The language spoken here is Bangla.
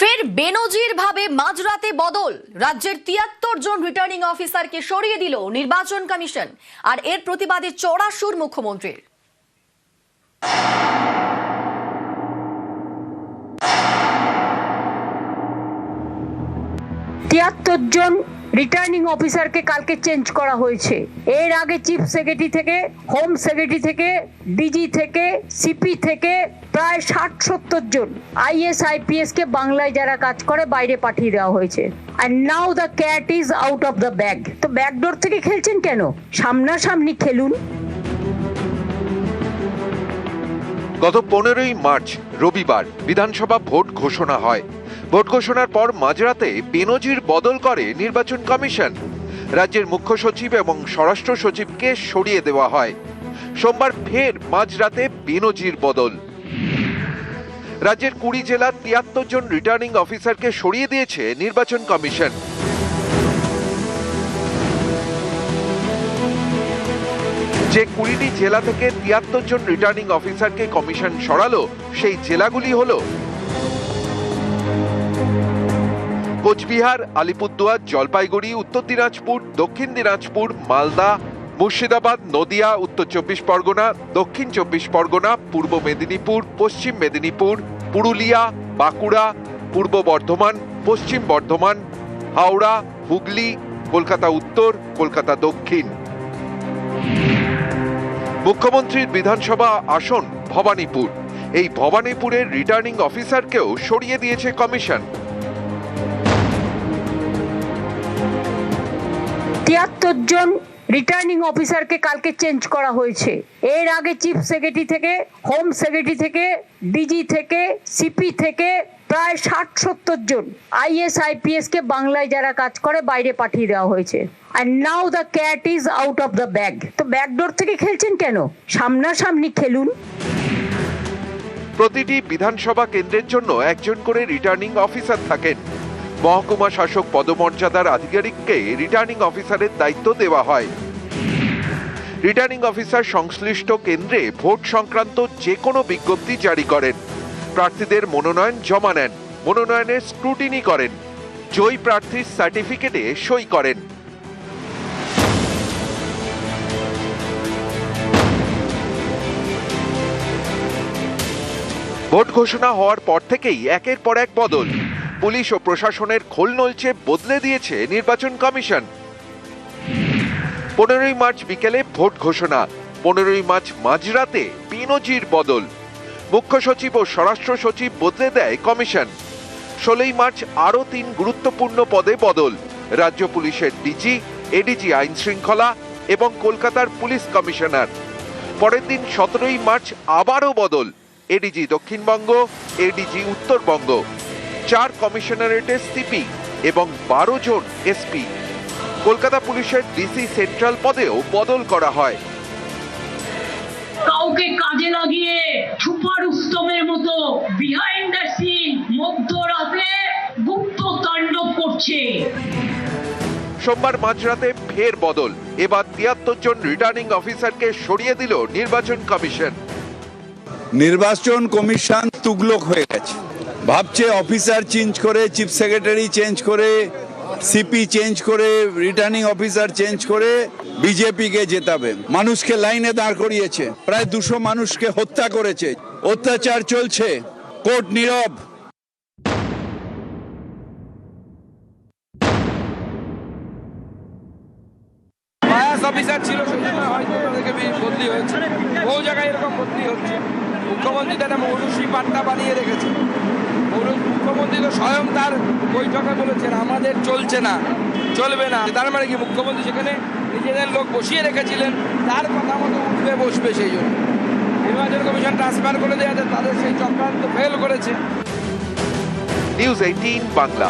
ফের বেনজির ভাবে মাঝরাতে বদল। রাজ্যের ৭৩ জন রিটার্নিং অফিসারকে সরিয়ে দিল নির্বাচন কমিশন, আর এর প্রতিবাদে চড়া সুর মুখ্যমন্ত্রীর। ৭৩ জন রিটার্নিং অফিসারকে কালকে চেঞ্জ করা হয়েছে। এর আগে চিফ সেক্রেটারি থেকে, হোম সেক্রেটারি থেকে, ডিজি থেকে, সিপি থেকে প্রায় ৬০-৭০ জন আইএস আইপিএস কে বাংলায় যারা কাজ করে বাইরে পাঠিয়ে দেওয়া হয়েছে। And now the cat is out of the bag. তো ব্যাকডোর থেকে খেলছেন কেন? সামনাসামনি খেলুন। গত 15ই মার্চ রবিবার বিধানসভা ভোট ঘোষণা হয়। ভোট ঘোষণার পর মাঝরাতে বেনজির বদল করে নির্বাচন কমিশন। রাজ্যের মুখ্য সচিব এবং স্বরাষ্ট্র সচিবকে সরিয়ে দেওয়া হয়। সোমবার ফের মাঝরাতে বেনজির বদল। রাজ্যের 20 জেলার ৭৩ জন রিটার্নিং অফিসারকে সরিয়ে দিয়েছে নির্বাচন কমিশন। যে 20টি জেলা থেকে ৭৩ জন রিটার্নিং অফিসারকে কমিশন সরালো, সেই জেলাগুলি হলো কোচবিহার, আলিপুরদুয়ার, জলপাইগুড়ি, উত্তর দিনাজপুর, দক্ষিণ দিনাজপুর, মালদা, মুর্শিদাবাদ, নদিয়া, উত্তর 24 পরগনা, দক্ষিণ 24 পরগনা, পূর্ব মেদিনীপুর, পশ্চিম মেদিনীপুর, পুরুলিয়া, বাঁকুড়া, পূর্ব বর্ধমান, পশ্চিম বর্ধমান, হাওড়া, হুগলি, কলকাতা উত্তর, কলকাতা দক্ষিণ। মুখ্যমন্ত্রীর বিধানসভা আসন ভবানীপুর। এই ভবানীপুরের রিটার্নিং অফিসারকেও সরিয়ে দিয়েছে কমিশন। ৭৩ জন রিটার্নিং অফিসারকে কালকে চেঞ্জ করা হয়েছে। এর আগে চিফ সেক্রেটারি থেকে, হোম সেক্রেটারি থেকে, ডিজি থেকে, সিপি থেকে প্রায় ৬০-৭০ জন আইএস আইপিএস কে বাংলায় যারা কাজ করে বাইরে পাঠিয়ে দেওয়া হয়েছে। আর now the cat is out of the bag. তো ব্যাকডোর থেকে খেলছেন কেন? সামনাসামনি খেলুন। প্রতিটি বিধানসভা কেন্দ্রের জন্য একজন করে রিটার্নিং অফিসার থাকেন। মহকুমা শাসক পদমর্যাদার আধিকারিককে রিটার্নিং অফিসারের দায়িত্ব দেওয়া হয়। রিটার্নিং অফিসার সংশ্লিষ্ট কেন্দ্রে ভোট সংক্রান্ত যে কোনো বিজ্ঞপ্তি জারি করেন, প্রার্থীদের মনোনয়ন জমা নেন, মনোনয়নের স্ক্রুটিনি করেন, জয়ী প্রার্থীর সার্টিফিকেটে সই করেন। ভোট ঘোষণা হওয়ার পর থেকেই একের পর এক বদল। পুলিশ ও প্রশাসনের খোল নলচে বদলে দিয়েছে নির্বাচন কমিশন। 15ই মার্চ বিকেলে ভোট ঘোষণা, 15ই মার্চ মাঝরাতে বেনজির বদল। মুখ্য সচিব ও স্বরাষ্ট্র সচিব বদলে দেয় কমিশন। 16ই মার্চ আরও 3 গুরুত্বপূর্ণ পদে বদল। রাজ্য পুলিশের ডিজি, এডিজি আইন শৃঙ্খলা এবং কলকাতার পুলিশ কমিশনার। পরের দিন 17ই মার্চ আবারও বদল। এডিজি দক্ষিণবঙ্গ, এডিজি উত্তরবঙ্গ, 4 কমিশনারেটের সিপি এবং 12 জন এসপি। কলকাতা পুলিশের ডিসি সেন্ট্রাল পদেও বদল করা হয়। কাউকে কাজে লাগিয়ে সুপার উত্তমের মতো বিহাইন্ড দ্য সিন মধ্যরাতে গুপ্ত তাণ্ডব করছে। সোমবার মাঝরাতে ফের বদল। এবার ৭৩ জন রিটার্নিং অফিসারকে সরিয়ে দিল নির্বাচন কমিশন। নির্বাচন কমিশন তুগলক হয়ে গেছে। ভাবছে অফিসার চেঞ্জ করে, চিফ সেক্রেটারি চেঞ্জ করে, সিপি চেঞ্জ করে, রিটার্নিং অফিসার চেঞ্জ করে বিজেপিকে জেতাবে। মানুষকে লাইনে দাঁড় করিয়েছে, প্রায় 200 মানুষকে হত্যা করেছে। অত্যাচার চলছে, কোর্ট নীরব। অফিসার ছিল সেজন্য হয়তো তাদেরকে বদলি হয়েছে। বহু জায়গায় এরকম বদলি হচ্ছে। মুখ্যমন্ত্রী তারা মৌরুষি পাট্টা বানিয়ে রেখেছে। মুখ্যমন্ত্রী তো স্বয়ং তার বৈঠকে বলেছেন আমাদের চলছে না, চলবে না। তার মানে কি মুখ্যমন্ত্রী সেখানে নিজেদের লোক বসিয়ে রেখেছিলেন, তার কথা মতো উঠবে বসবে। সেই জন্য নির্বাচন কমিশন ট্রান্সফার করে দেওয়া, তাদের সেই চক্রান্ত ফেল করেছে। নিউজ 18 বাংলা।